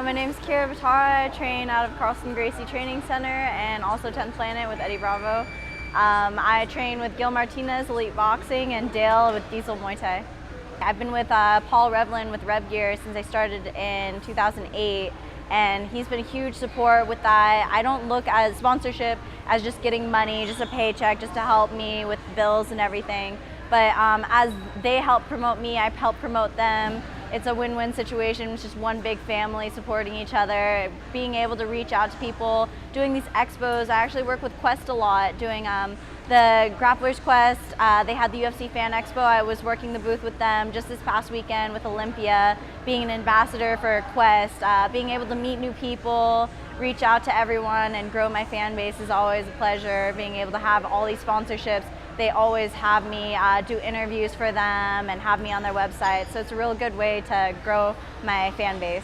My name's Kyra Batara. I train out of Carlson Gracie Training Center and also 10th Planet with Eddie Bravo. I train with Gil Martinez, Elite Boxing, and Dale with Diesel Muay Thai. I've been with Paul Revlin with Rev Gear since I started in 2008, and he's been a huge support with that. I don't look at sponsorship as just getting money, just a paycheck, just to help me with bills and everything. But as they help promote me, I help promote them. It's a win-win situation. It's just one big family supporting each other, being able to reach out to people, doing these expos. I actually work with Quest a lot, doing the Grapplers Quest. They had the UFC Fan Expo. I was working the booth with them just this past weekend with Olympia, being an ambassador for Quest, being able to meet new people, reach out to everyone and grow my fan base is always a pleasure. Being able to have all these sponsorships, they always have me do interviews for them and have me on their website. So it's a real good way to grow my fan base.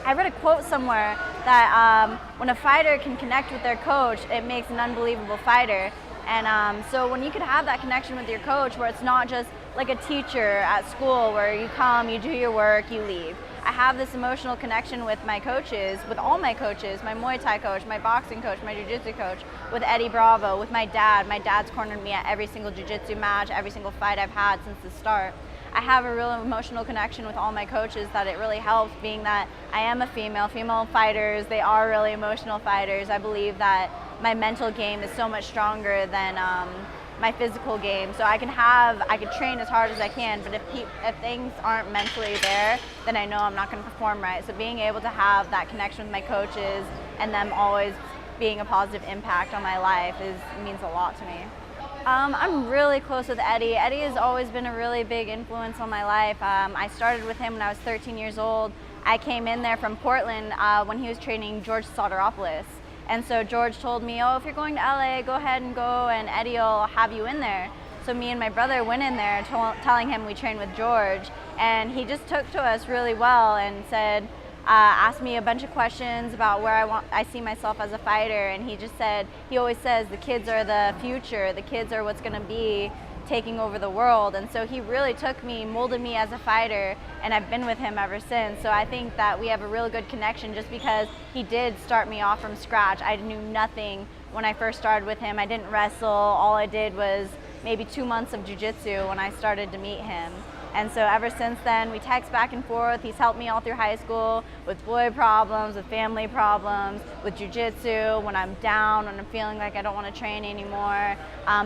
I read a quote somewhere that when a fighter can connect with their coach, it makes an unbelievable fighter. And so when you can have that connection with your coach where it's not just like a teacher at school where you come, you do your work, you leave. I have this emotional connection with my coaches, with all my coaches, my Muay Thai coach, my boxing coach, my Jiu-Jitsu coach, with Eddie Bravo, with my dad. My dad's cornered me at every single Jiu-Jitsu match, every single fight I've had since the start. I have a real emotional connection with all my coaches that it really helps, being that I am a female fighters, they are really emotional fighters. I believe that my mental game is so much stronger than my physical game. So I can train as hard as I can, but if things aren't mentally there, then I know I'm not going to perform right. So being able to have that connection with my coaches and them always being a positive impact on my life means a lot to me. I'm really close with Eddie. Eddie has always been a really big influence on my life. I started with him when I was 13 years old. I came in there from Portland when he was training George Soteropoulos. And so George told me, oh, if you're going to LA, go ahead and go, and Eddie will have you in there. So me and my brother went in there telling him we trained with George, and he just took to us really well and said, asked me a bunch of questions about where I see myself as a fighter, and he just said, he always says the kids are the future, the kids are what's going to be taking over the world. And so he really took me, molded me as a fighter, and I've been with him ever since. So I think that we have a real good connection just because he did start me off from scratch. I knew nothing when I first started with him. I didn't wrestle. All I did was maybe 2 months of jiu-jitsu when I started to meet him. And so ever since then, we text back and forth. He's helped me all through high school with boy problems, with family problems, with jiu-jitsu, when I'm down, when I'm feeling like I don't want to train anymore.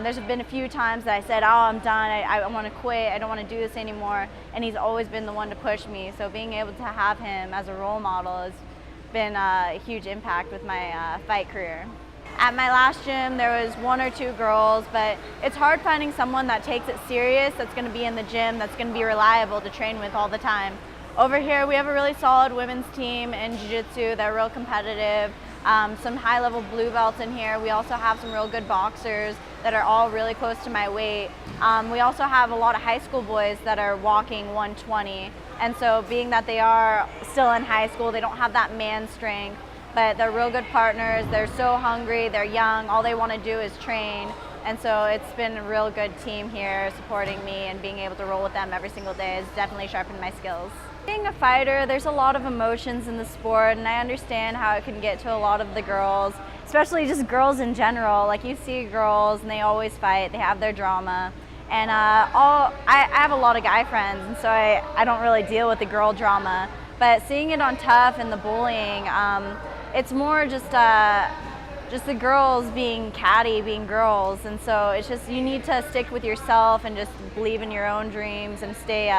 There's been a few times that I said, oh, I'm done, I want to quit, I don't want to do this anymore. And he's always been the one to push me. So being able to have him as a role model has been a huge impact with my fight career. At my last gym, there was 1 or 2 girls, but it's hard finding someone that takes it serious, that's going to be in the gym, that's going to be reliable to train with all the time. Over here, we have a really solid women's team in jiu-jitsu. They're real competitive. Some high-level blue belts in here. We also have some real good boxers that are all really close to my weight. We also have a lot of high school boys that are walking 120. And so being that they are still in high school, they don't have that man strength. But they're real good partners. They're so hungry, they're young, all they want to do is train. And so it's been a real good team here supporting me, and being able to roll with them every single day has definitely sharpened my skills. Being a fighter, there's a lot of emotions in the sport, and I understand how it can get to a lot of the girls, especially just girls in general. Like, you see girls and they always fight, they have their drama. And I have a lot of guy friends, and so I don't really deal with the girl drama. But seeing it on Tough and the bullying, it's more just the girls being catty, being girls. And so it's just, you need to stick with yourself and just believe in your own dreams and stay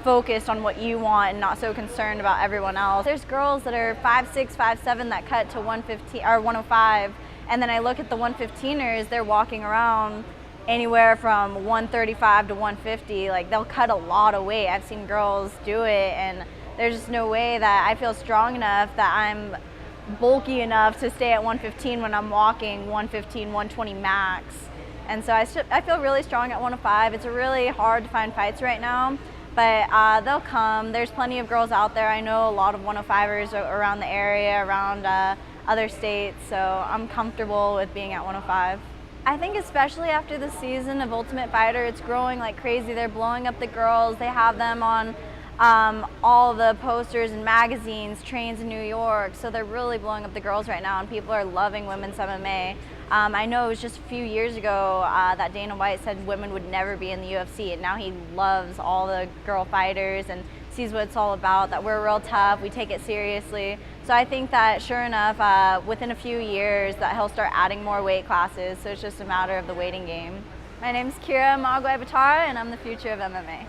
focused on what you want and not so concerned about everyone else. There's girls that are 5'6", 5'7" that cut to 115 or 105, and then I look at the 115ers, they're walking around anywhere from 135 to 150. Like, they'll cut a lot of weight. I've seen girls do it, and there's just no way that I feel strong enough, that I'm bulky enough to stay at 115 when I'm walking 115, 120 max. And so I feel really strong at 105. It's really hard to find fights right now, but they'll come. There's plenty of girls out there. I know a lot of 105ers around the area, around other states, so I'm comfortable with being at 105. I think especially after the season of Ultimate Fighter, it's growing like crazy. They're blowing up the girls. They have them on all the posters and magazines, trains in New York, so they're really blowing up the girls right now, and people are loving women's MMA. I know it was just a few years ago that Dana White said women would never be in the UFC, and now he loves all the girl fighters and sees what it's all about, that we're real tough, we take it seriously. So I think that sure enough, within a few years that he'll start adding more weight classes, so it's just a matter of the waiting game. My name's Kyra Batara, and I'm the future of MMA.